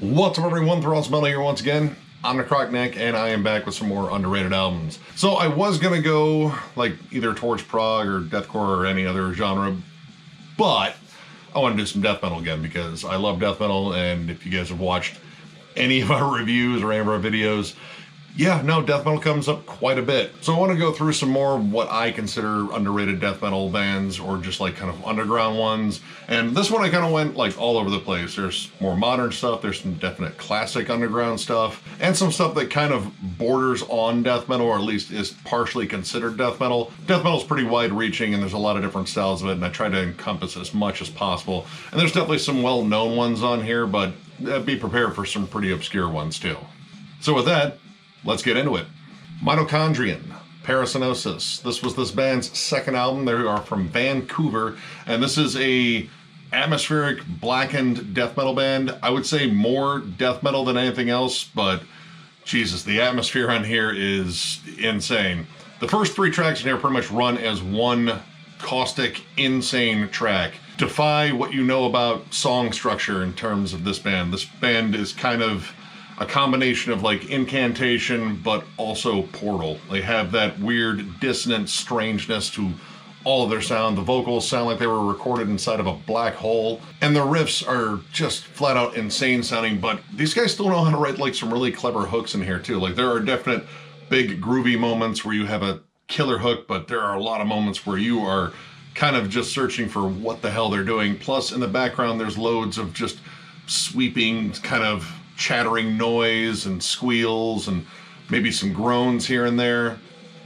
What's up everyone, Thralls here once again. I'm the Crockneck and I am back with some more underrated albums. So I was gonna go like either towards prog or deathcore or any other genre, but I want to do some death metal again because I love death metal, and if you guys have watched any of our reviews or any of our videos, yeah, no, death metal comes up quite a bit. So I want to go through some more what I consider underrated death metal bands, or just like kind of underground ones. And this one I kind of went like all over the place. There's more modern stuff, there's some definite classic underground stuff, and some stuff that kind of borders on death metal, or at least is partially considered death metal. Death metal is pretty wide reaching and there's a lot of different styles of it, and I try to encompass as much as possible. And there's definitely some well-known ones on here, but be prepared for some pretty obscure ones too. So with that, let's get into it. Mitochondrion Parasignosis. This was this band's second album. They are from Vancouver, and this is a atmospheric blackened death metal band. I would say more death metal than anything else, but Jesus, the atmosphere on here is insane. The first three tracks in here pretty much run as one caustic, insane track. Defy what you know about song structure in terms of this band. This band is kind of a combination of like incantation, but also portal. They have that weird dissonant strangeness to all of their sound. The vocals sound like they were recorded inside of a black hole, and the riffs are just flat out insane sounding, but these guys still know how to write like some really clever hooks in here too. Like there are definite big groovy moments where you have a killer hook, but there are a lot of moments where you are kind of just searching for what the hell they're doing. Plus in the background there's loads of just sweeping kind of chattering noise and squeals and maybe some groans here and there.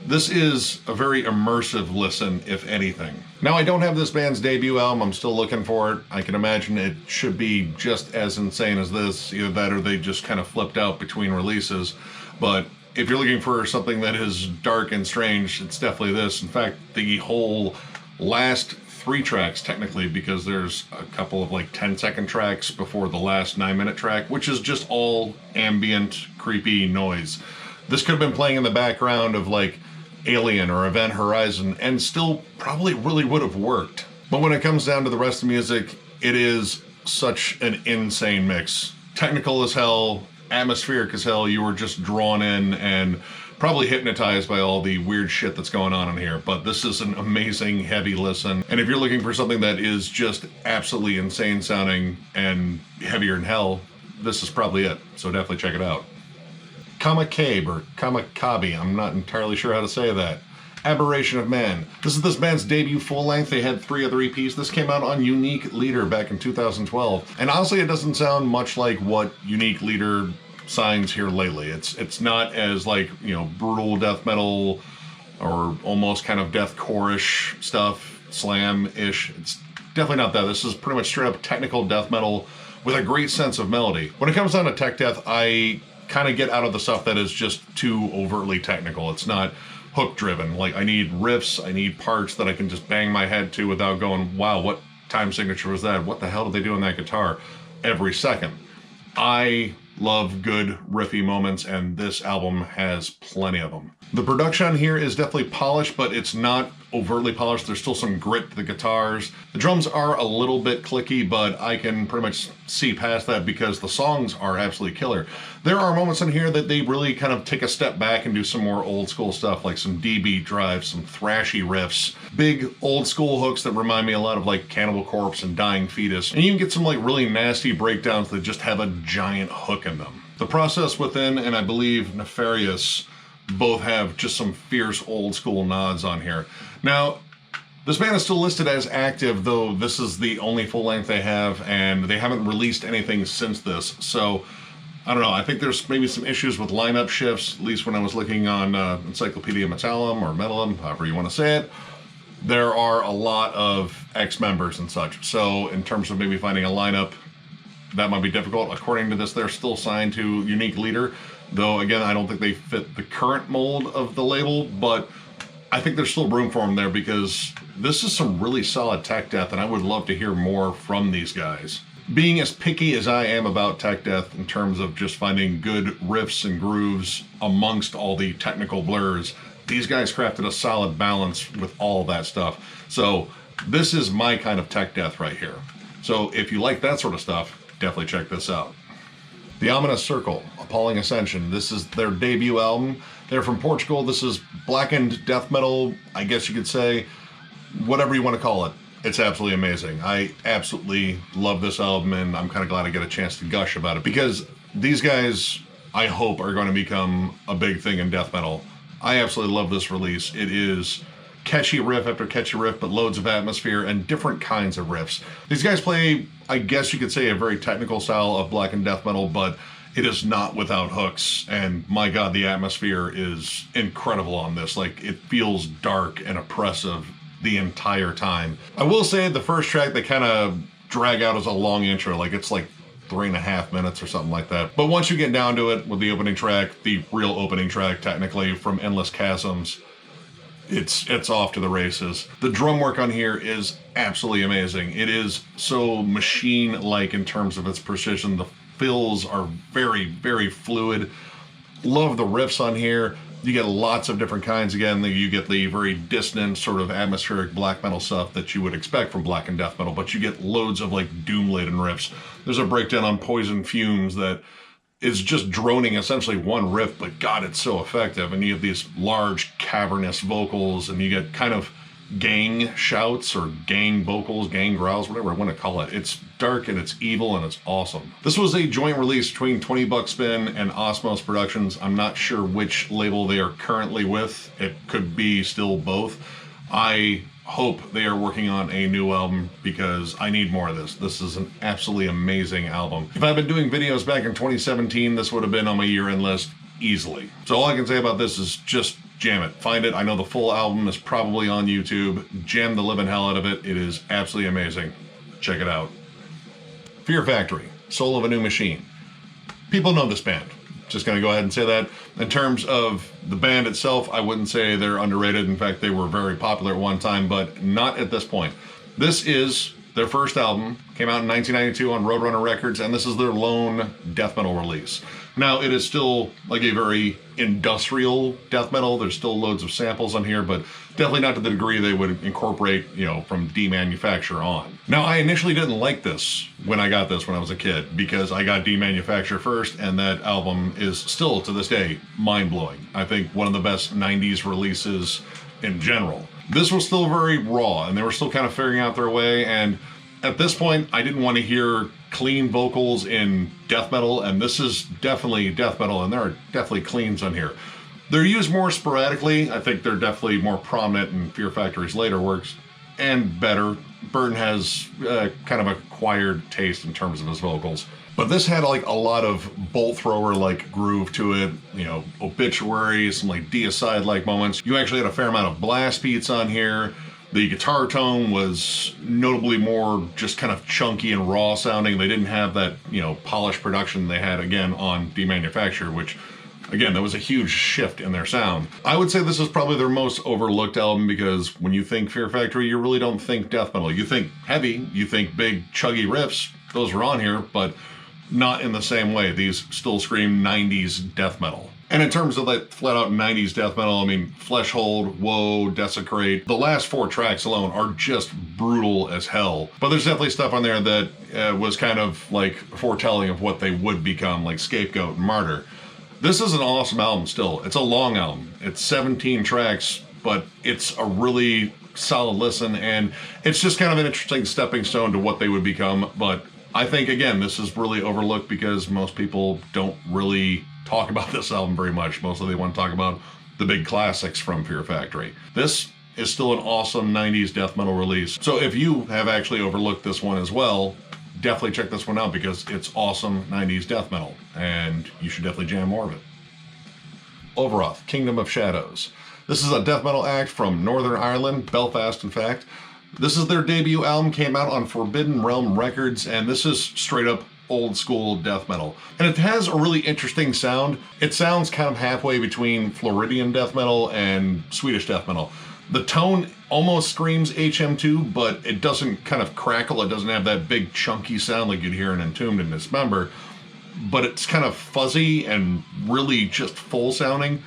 This is a very immersive listen, if anything. Now, I don't have this band's debut album. I'm still looking for it. I can imagine it should be just as insane as this. Either that or they just kind of flipped out between releases. But if you're looking for something that is dark and strange, it's definitely this. In fact, the whole last three tracks technically, because there's a couple of like 10-second tracks before the last 9-minute track, which is just all ambient creepy noise. This could have been playing in the background of like Alien or Event Horizon and still probably really would have worked. But when it comes down to the rest of the music, it is such an insane mix. Technical as hell, atmospheric as hell. You were just drawn in and probably hypnotized by all the weird shit that's going on in here. But this is an amazing heavy listen, and if you're looking for something that is just absolutely insane sounding and heavier than hell, this is probably it. So definitely check it out. Kamikabe, I'm not entirely sure how to say that. Aberration of Man. This is this band's debut full length. They had 3 other EPs. This came out on Unique Leader back in 2012. And honestly, it doesn't sound much like what Unique Leader signs here lately. It's not as like, you know, brutal death metal or almost kind of deathcore-ish stuff, slam-ish. It's definitely not that. This is pretty much straight up technical death metal with a great sense of melody. When it comes down to tech death, I kind of get out of the stuff that is just too overtly technical. It's not hook driven. Like I need riffs, I need parts that I can just bang my head to without going, wow, what time signature was that? What the hell did they do on that guitar? Every second. I love good riffy moments, and this album has plenty of them. The production here is definitely polished, but it's not overtly polished. There's still some grit to the guitars. The drums are a little bit clicky, but I can pretty much see past that because the songs are absolutely killer. There are moments in here that they really kind of take a step back and do some more old school stuff, like some D-beat drives, some thrashy riffs, big old school hooks that remind me a lot of like Cannibal Corpse and Dying Fetus. And you can get some like really nasty breakdowns that just have a giant hook in them. The Process Within and I believe Nefarious both have just some fierce old school nods on here. Now, this band is still listed as active, though this is the only full length they have, and they haven't released anything since this. So, I don't know, I think there's maybe some issues with lineup shifts, at least when I was looking on Encyclopedia Metallum or Metallum, however you want to say it. There are a lot of ex-members and such, so in terms of maybe finding a lineup, that might be difficult. According to this, they're still signed to Unique Leader, though again, I don't think they fit the current mold of the label, but I think there's still room for them there because this is some really solid tech death, and I would love to hear more from these guys. Being as picky as I am about tech death in terms of just finding good riffs and grooves amongst all the technical blurs, these guys crafted a solid balance with all that stuff. So this is my kind of tech death right here. So if you like that sort of stuff, definitely check this out. The Ominous Circle, Appalling Ascension. This is their debut album. They're from Portugal. This is blackened death metal, I guess you could say. Whatever you want to call it. It's absolutely amazing. I absolutely love this album, and I'm kind of glad I get a chance to gush about it, because these guys, I hope, are going to become a big thing in death metal. I absolutely love this release. It is catchy riff after catchy riff, but loads of atmosphere and different kinds of riffs. These guys play, I guess you could say, a very technical style of blackened death metal, but it is not without hooks. And my God, the atmosphere is incredible on this. Like, it feels dark and oppressive the entire time. I will say the first track, they kind of drag out as a long intro. Like, it's like 3.5 minutes or something like that. But once you get down to it with the opening track, the real opening track, technically, from Endless Chasms, it's off to the races. The drum work on here is absolutely amazing. It is so machine-like in terms of its precision. The fills are very, very fluid. Love the riffs on here. You get lots of different kinds. Again, you get the very dissonant sort of atmospheric black metal stuff that you would expect from black and death metal, but you get loads of like doom-laden riffs. There's a breakdown on Poison Fumes that is just droning essentially one riff, but God, it's so effective. And you have these large cavernous vocals, and you get kind of gang shouts or gang vocals, gang growls, whatever I want to call it. It's dark and it's evil and it's awesome. This was a joint release between 20 Buck Spin and Osmos Productions. I'm not sure which label they are currently with. It could be still both. I hope they are working on a new album, because I need more of this. This is an absolutely amazing album. If I'd been doing videos back in 2017, this would have been on my year-end list easily. So all I can say about this is just jam it. Find it. I know the full album is probably on YouTube. Jam the living hell out of it. It is absolutely amazing. Check it out. Fear Factory, Soul of a New Machine. People know this band. Just going to go ahead and say that. In terms of the band itself, I wouldn't say they're underrated. In fact, they were very popular at one time, but not at this point. This is their first album, came out in 1992 on Roadrunner Records, and this is their lone death metal release. Now, it is still like a very industrial death metal. There's still loads of samples on here, but definitely not to the degree they would incorporate, you know, from Demanufacture on. Now, I initially didn't like this when I got this when I was a kid, because I got Demanufacture first, and that album is still, to this day, mind-blowing. I think one of the best 90s releases in general. This was still very raw, and they were still kind of figuring out their way, and at this point, I didn't want to hear clean vocals in death metal, and this is definitely death metal, and there are definitely cleans on here. They're used more sporadically. I think they're definitely more prominent in Fear Factory's later works, and better. Burton has kind of acquired taste in terms of his vocals. But this had like a lot of bolt thrower like groove to it, you know, obituary, some like deicide like moments. You actually had a fair amount of blast beats on here. The guitar tone was notably more just kind of chunky and raw sounding. They didn't have that, you know, polished production they had again on Demanufacture, which again, that was a huge shift in their sound. I would say this is probably their most overlooked album, because when you think Fear Factory, you really don't think death metal. You think heavy, you think big chuggy riffs. Those are on here, but not in the same way. These still scream 90s death metal. And in terms of that flat out 90s death metal, I mean, Fleshhold, Woe, Desecrate, the last 4 tracks alone are just brutal as hell. But there's definitely stuff on there that was kind of like foretelling of what they would become, like Scapegoat and Martyr. This is an awesome album still. It's a long album. It's 17 tracks, but it's a really solid listen, and it's just kind of an interesting stepping stone to what they would become. But I think, again, this is really overlooked because most people don't really talk about this album very much. Mostly they want to talk about the big classics from Fear Factory. This is still an awesome 90s death metal release. So if you have actually overlooked this one as well, definitely check this one out, because it's awesome 90s death metal, and you should definitely jam more of it. Overoth, Kingdom of Shadows. This is a death metal act from Northern Ireland, Belfast in fact. This is their debut album, came out on Forbidden Realm Records, and this is straight up old school death metal. And it has a really interesting sound. It sounds kind of halfway between Floridian death metal and Swedish death metal. The tone almost screams HM2, but it doesn't kind of crackle. It doesn't have that big chunky sound like you'd hear in Entombed and Dismember, but it's kind of fuzzy and really just full sounding.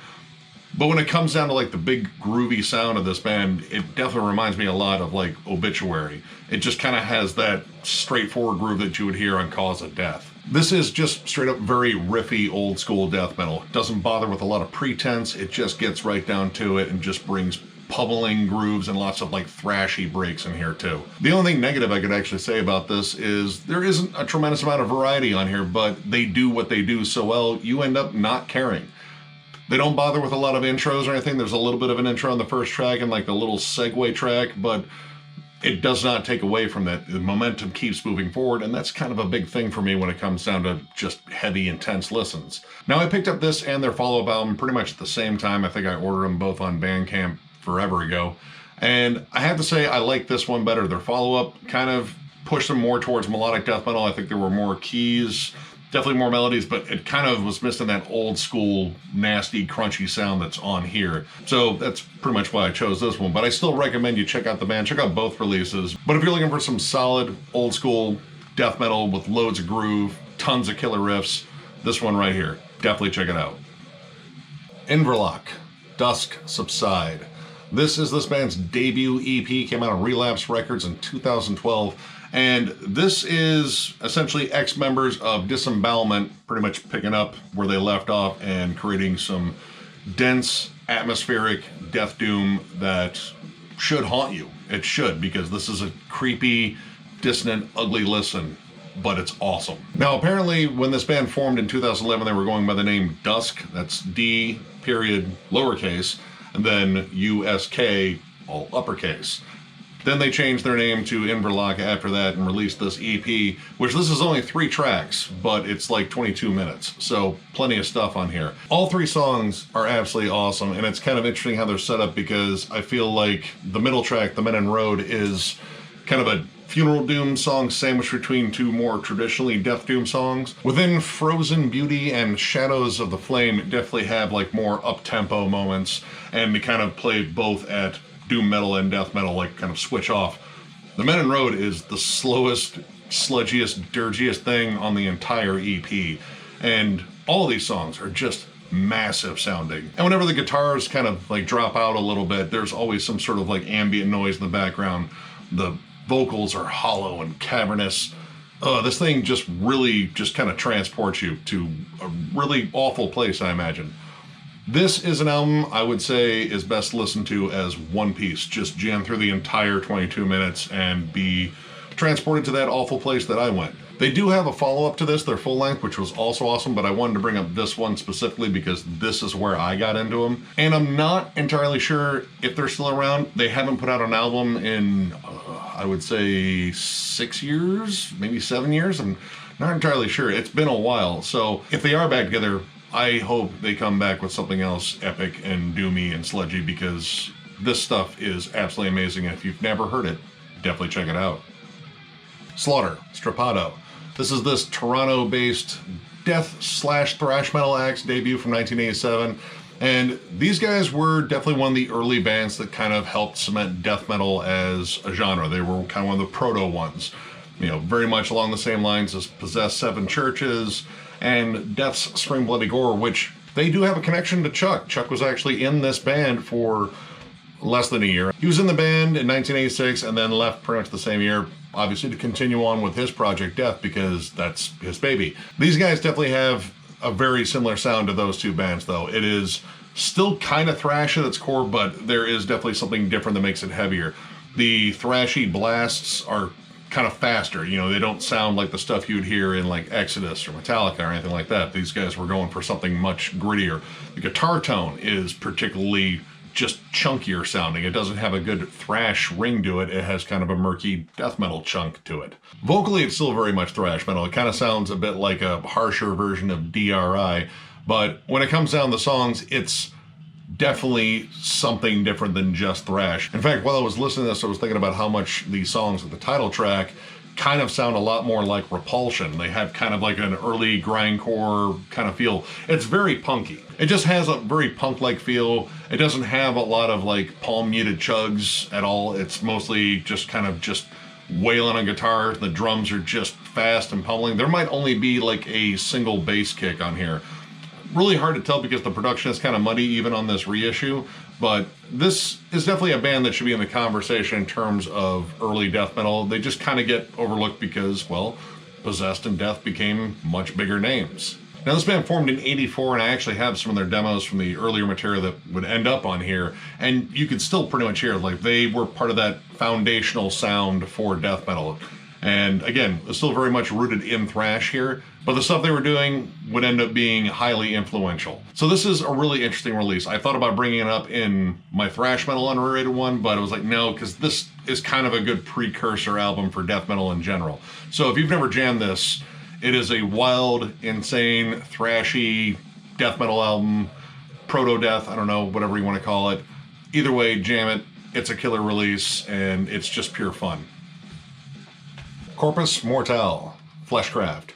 But when it comes down to like the big groovy sound of this band, it definitely reminds me a lot of like Obituary. It just kind of has that straightforward groove that you would hear on Cause of Death. This is just straight up very riffy old school death metal. Doesn't bother with a lot of pretense, it just gets right down to it and just brings pummeling grooves and lots of like thrashy breaks in here too. The only thing negative I could actually say about this is there isn't a tremendous amount of variety on here, but they do what they do so well, you end up not caring. They don't bother with a lot of intros or anything. There's a little bit of an intro on the first track and like a little segue track, but it does not take away from that. The momentum keeps moving forward, and that's kind of a big thing for me when it comes down to just heavy, intense listens. Now, I picked up this and their follow-up album pretty much at the same time. I think I ordered them both on Bandcamp forever ago. And I have to say, I like this one better. Their follow-up kind of pushed them more towards melodic death metal. I think there were more keys, definitely more melodies, but it kind of was missing that old school, nasty, crunchy sound that's on here. So that's pretty much why I chose this one. But I still recommend you check out the band, check out both releases. But if you're looking for some solid, old school death metal with loads of groove, tons of killer riffs, this one right here, definitely check it out. Inverloch, Dusk, Subside. This is this band's debut EP, came out on Relapse Records in 2012. And this is essentially ex-members of Disembowelment pretty much picking up where they left off and creating some dense, atmospheric death doom that should haunt you. It should, because this is a creepy, dissonant, ugly listen, but it's awesome. Now, apparently, when this band formed in 2011, they were going by the name Dusk. That's D, period, lowercase, and then USK, all uppercase. Then they changed their name to Inverlock after that and released this EP, which this is only 3 tracks, but it's like 22 minutes. So plenty of stuff on here. All 3 songs are absolutely awesome, and it's kind of interesting how they're set up because I feel like the middle track, The Men in Road, is kind of a funeral doom song sandwiched between 2 more traditionally death doom songs. Within Frozen Beauty and Shadows of the Flame, definitely have like more up-tempo moments, and they kind of play both at doom metal and death metal, like kind of switch off. The Men in Road is the slowest, sludgiest, dirgiest thing on the entire EP. And all of these songs are just massive sounding. And whenever the guitars kind of like drop out a little bit, there's always some sort of like ambient noise in the background. The vocals are hollow and cavernous. This thing just really just kind of transports you to a really awful place, I imagine. This is an album I would say is best listened to as one piece. Just jam through the entire 22 minutes and be transported to that awful place that I went. They do have a follow-up to this, their full length, which was also awesome, but I wanted to bring up this one specifically because this is where I got into them. And I'm not entirely sure if they're still around. They haven't put out an album in, I would say 6 years, maybe 7 years. I'm not entirely sure. It's been a while. So if they are back together, I hope they come back with something else epic and doomy and sludgy, because this stuff is absolutely amazing. And if you've never heard it, definitely check it out. Slaughter, Strappado. This is this Toronto-based death/thrash metal act's debut from 1987. And these guys were definitely one of the early bands that kind of helped cement death metal as a genre. They were kind of one of the proto ones. You know, very much along the same lines as Possessed Seven Churches and Death's Scream Bloody Gore, which they do have a connection to Chuck. Chuck was actually in this band for less than a year. He was in the band in 1986 and then left pretty much the same year, obviously to continue on with his project Death, because that's his baby. These guys definitely have a very similar sound to those 2 bands, though. It is still kind of thrash at its core, but there is definitely something different that makes it heavier. The thrashy blasts are kind of faster. You know, they don't sound like the stuff you'd hear in like Exodus or Metallica or anything like that. These guys were going for something much grittier. The guitar tone is particularly just chunkier sounding. It doesn't have a good thrash ring to it. It has kind of a murky death metal chunk to it. Vocally, it's still very much thrash metal. It kind of sounds a bit like a harsher version of DRI, but when it comes down to the songs, it's definitely something different than just thrash. In fact, while I was listening to this, I was thinking about how much these songs at the title track kind of sound a lot more like Repulsion. They have kind of like an early grindcore kind of feel. It's very punky. It just has a very punk-like feel. It doesn't have a lot of like palm-muted chugs at all. It's mostly just kind of just wailing on guitar. The drums are just fast and pummeling. There might only be like a single bass kick on here. Really hard to tell because the production is kind of muddy even on this reissue, but this is definitely a band that should be in the conversation in terms of early death metal. They just kind of get overlooked because, well, Possessed and Death became much bigger names. Now, this band formed in '84, and I actually have some of their demos from the earlier material that would end up on here, and you could still pretty much hear, like, they were part of that foundational sound for death metal. And again, it's still very much rooted in thrash here, but the stuff they were doing would end up being highly influential. So this is a really interesting release. I thought about bringing it up in my thrash metal underrated one, but I was like, no, because this is kind of a good precursor album for death metal in general. So if you've never jammed this, it is a wild, insane, thrashy death metal album, proto-death, I don't know, whatever you want to call it. Either way, jam it. It's a killer release, and it's just pure fun. Corpus, Mortale, Fleshcraft.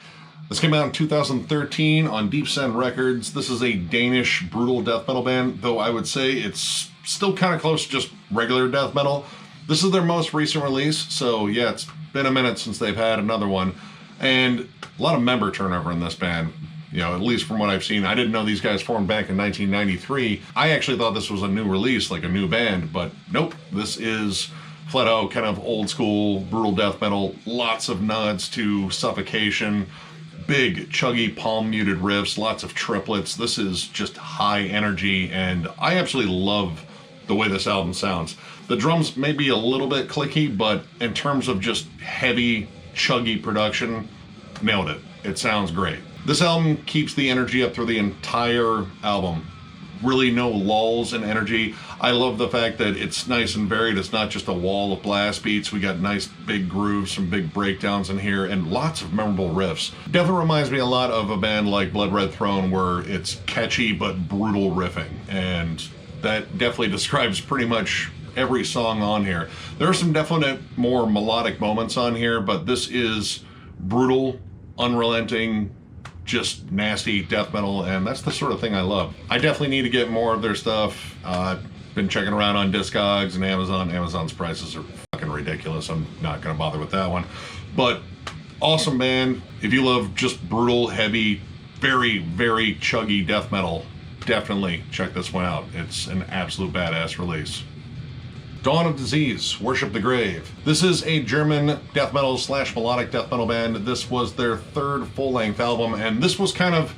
This came out in 2013 on Deep Send Records. This is a Danish brutal death metal band, though I would say it's still kind of close to just regular death metal. This is their most recent release, so yeah, it's been a minute since they've had another one. And a lot of member turnover in this band, you know, at least from what I've seen. I didn't know these guys formed back in 1993. I actually thought this was a new release, like a new band, but nope, this is flat out kind of old school brutal death metal. Lots of nods to Suffocation, big chuggy palm muted riffs, lots of triplets. This is just high energy, and I absolutely love the way this album sounds. The drums may be a little bit clicky, but in terms of just heavy, chuggy production, nailed it. It sounds great. This album keeps the energy up through the entire album. Really no lulls in energy. I love the fact that it's nice and varied. It's not just a wall of blast beats. We got nice big grooves, some big breakdowns in here, and lots of memorable riffs. Definitely reminds me a lot of a band like Blood Red Throne, where it's catchy but brutal riffing, and that definitely describes pretty much every song on here. There are some definite more melodic moments on here, but this is brutal, unrelenting, just nasty death metal, and that's the sort of thing I love. I definitely need to get more of their stuff. Been checking around on Discogs and Amazon. Amazon's prices are fucking ridiculous. I'm not gonna bother with that one. But awesome band. If you love just brutal, heavy, very, very chuggy death metal, definitely check this one out. It's an absolute badass release. Dawn of Disease, Worship the Grave. This is a German death metal / melodic death metal band. This was their third full-length album, and this was kind of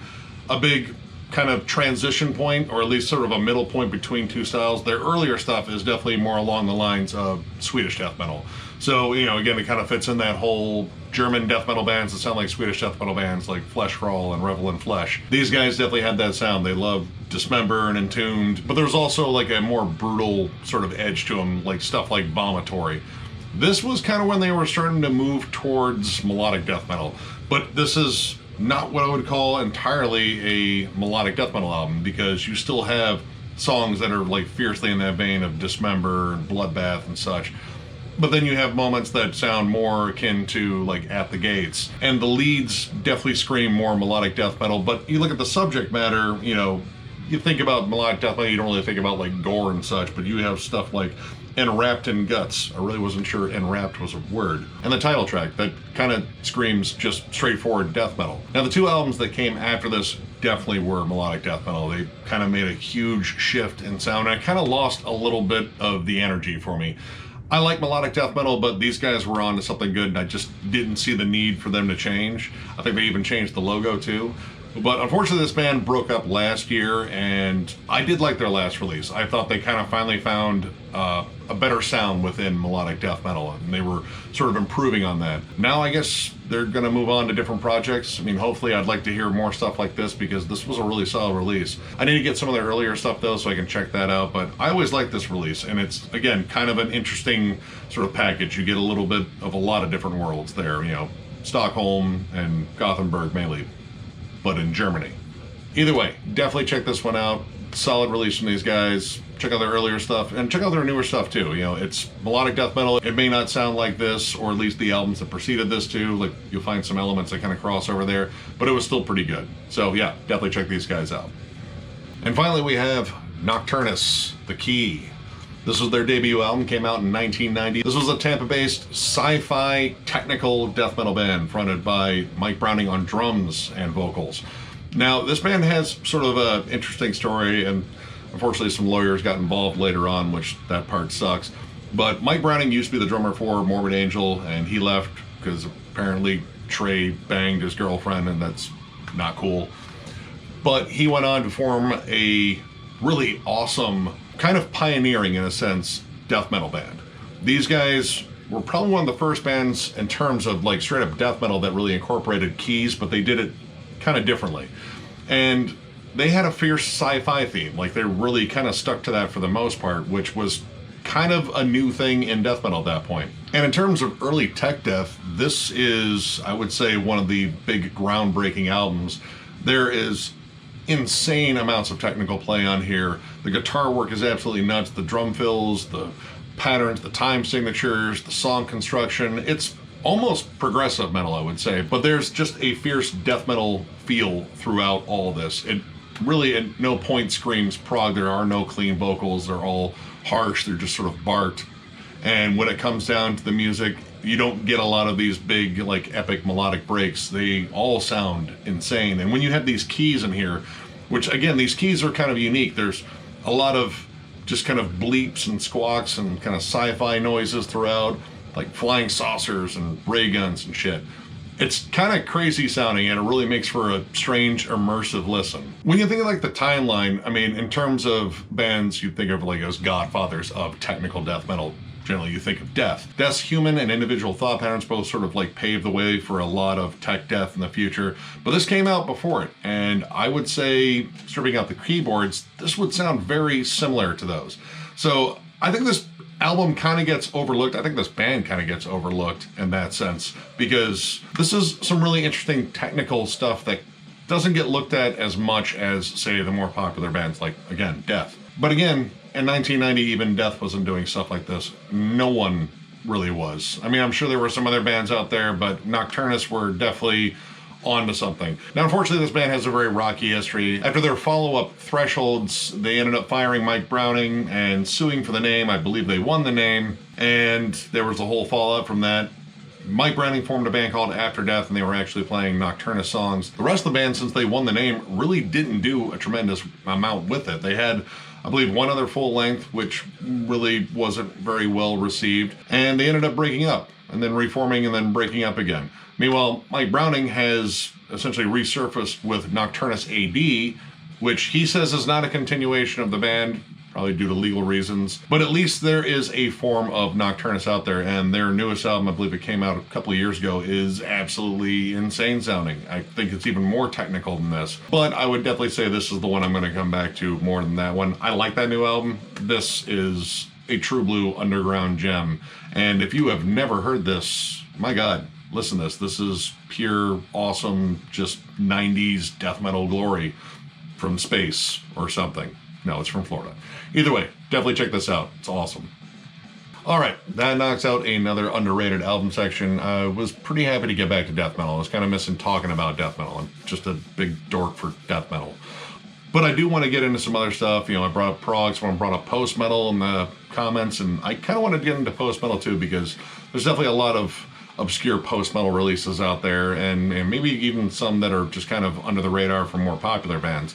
a big kind of transition point, or at least sort of a middle point between two styles. Their earlier stuff is definitely more along the lines of Swedish death metal. So, you know, again, it kind of fits in that whole German death metal bands that sound like Swedish death metal bands like Fleshcraft and Revel in Flesh. These guys definitely had that sound. They loved Dismember and Entombed, but there's also like a more brutal sort of edge to them, like stuff like Vomitory. This was kind of when they were starting to move towards melodic death metal, but this is not what I would call entirely a melodic death metal album, because you still have songs that are like fiercely in that vein of Dismember and Bloodbath and such. But then you have moments that sound more akin to like At the Gates. And the leads definitely scream more melodic death metal, but you look at the subject matter, you know, you think about melodic death metal, you don't really think about like gore and such, but you have stuff like Enwrapped in Guts. I really wasn't sure Enwrapped was a word. And the title track that kind of screams just straightforward death metal. Now the two albums that came after this definitely were melodic death metal. They kind of made a huge shift in sound, and I kind of lost a little bit of the energy for me. I like melodic death metal, but these guys were on to something good, and I just didn't see the need for them to change. I think they even changed the logo too. But unfortunately, this band broke up last year, and I did like their last release. I thought they kind of finally found a better sound within melodic death metal, and they were sort of improving on that. Now I guess they're going to move on to different projects. I mean, hopefully I'd like to hear more stuff like this, because this was a really solid release. I need to get some of their earlier stuff though, so I can check that out, but I always like this release, and it's, again, kind of an interesting sort of package. You get a little bit of a lot of different worlds there, you know, Stockholm and Gothenburg mainly, but in Germany. Either way, definitely check this one out. Solid release from these guys. Check out their earlier stuff, and check out their newer stuff too. You know, it's melodic death metal. It may not sound like this, or at least the albums that preceded this too. Like, you'll find some elements that kind of cross over there, but it was still pretty good. So yeah, definitely check these guys out. And finally, we have Nocturnus The Key. This was their debut album, came out in 1990. This was a Tampa-based sci-fi technical death metal band fronted by Mike Browning on drums and vocals. Now, this band has sort of an interesting story, and unfortunately some lawyers got involved later on, which that part sucks. But Mike Browning used to be the drummer for Morbid Angel, and he left because apparently Trey banged his girlfriend, and that's not cool. But he went on to form a really awesome, kind of pioneering in a sense, death metal band. These guys were probably one of the first bands in terms of like straight up death metal that really incorporated keys, but they did it kind of differently. And they had a fierce sci-fi theme. Like they really kind of stuck to that for the most part, which was kind of a new thing in death metal at that point. And in terms of early tech death, this is, I would say, one of the big groundbreaking albums. There is insane amounts of technical play on here. The guitar work is absolutely nuts. The drum fills, the patterns, the time signatures, the song construction. It's almost progressive metal, I would say, but there's just a fierce death metal feel throughout all this. It really at no point screams prog. There are no clean vocals. They're all harsh. They're just sort of barked. And when it comes down to the music, you don't get a lot of these big, like, epic melodic breaks. They all sound insane. And when you have these keys in here, which again, these keys are kind of unique. There's a lot of just kind of bleeps and squawks and kind of sci-fi noises throughout, like flying saucers and ray guns and shit. It's kind of crazy sounding, and it really makes for a strange, immersive listen. When you think of like the timeline, I mean, in terms of bands you think of like as godfathers of technical death metal, generally you think of Death. Death's human and individual thought patterns both sort of like paved the way for a lot of tech death in the future, but this came out before it, and I would say, stripping out the keyboards, this would sound very similar to those. So I think this album kind of gets overlooked. I think this band kind of gets overlooked in that sense, because this is some really interesting technical stuff that doesn't get looked at as much as, say, the more popular bands like, again, Death. But again, in 1990, even Death wasn't doing stuff like this. No one really was. I mean, I'm sure there were some other bands out there, but Nocturnas were definitely onto something. Now, unfortunately, this band has a very rocky history. After their follow-up Thresholds, they ended up firing Mike Browning and suing for the name. I believe they won the name, and there was a whole fallout from that. Mike Browning formed a band called After Death, and they were actually playing Nocturna songs. The rest of the band, since they won the name, really didn't do a tremendous amount with it. They had, I believe, one other full length, which really wasn't very well received, and they ended up breaking up, and then reforming, and then breaking up again. Meanwhile, Mike Browning has essentially resurfaced with Nocturnus AD, which he says is not a continuation of the band, probably due to legal reasons, but at least there is a form of Nocturnus out there, and their newest album, I believe it came out a couple of years ago, is absolutely insane sounding. I think it's even more technical than this, but I would definitely say this is the one I'm going to come back to more than that one. I like that new album. This is a true blue underground gem, and if you have never heard this, my God, listen to this. This is pure, awesome, just 90s death metal glory from space or something. No, it's from Florida. Either way, definitely check this out. It's awesome. All right, that knocks out another underrated album section. I was pretty happy to get back to death metal. I was kind of missing talking about death metal. I'm just a big dork for death metal. But I do want to get into some other stuff. You know, I brought up prog, so I brought up post metal in the comments, and I kind of want to get into post metal too, because there's definitely a lot of obscure post metal releases out there, and maybe even some that are just kind of under the radar for more popular bands.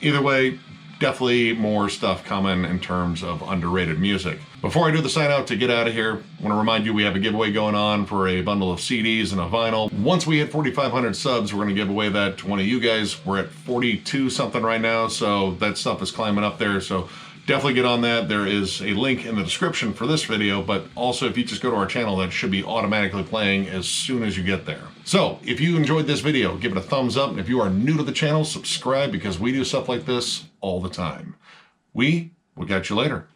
Either way, definitely more stuff coming in terms of underrated music. Before I do the sign out to get out of here, I want to remind you we have a giveaway going on for a bundle of CDs and a vinyl. Once we hit 4,500 subs, we're going to give away that to one of you guys. We're at 42 something right now, so that stuff is climbing up there, so definitely get on that. There is a link in the description for this video, but also if you just go to our channel, that should be automatically playing as soon as you get there. So if you enjoyed this video, give it a thumbs up. And if you are new to the channel, subscribe, because we do stuff like this all the time. We will catch you later.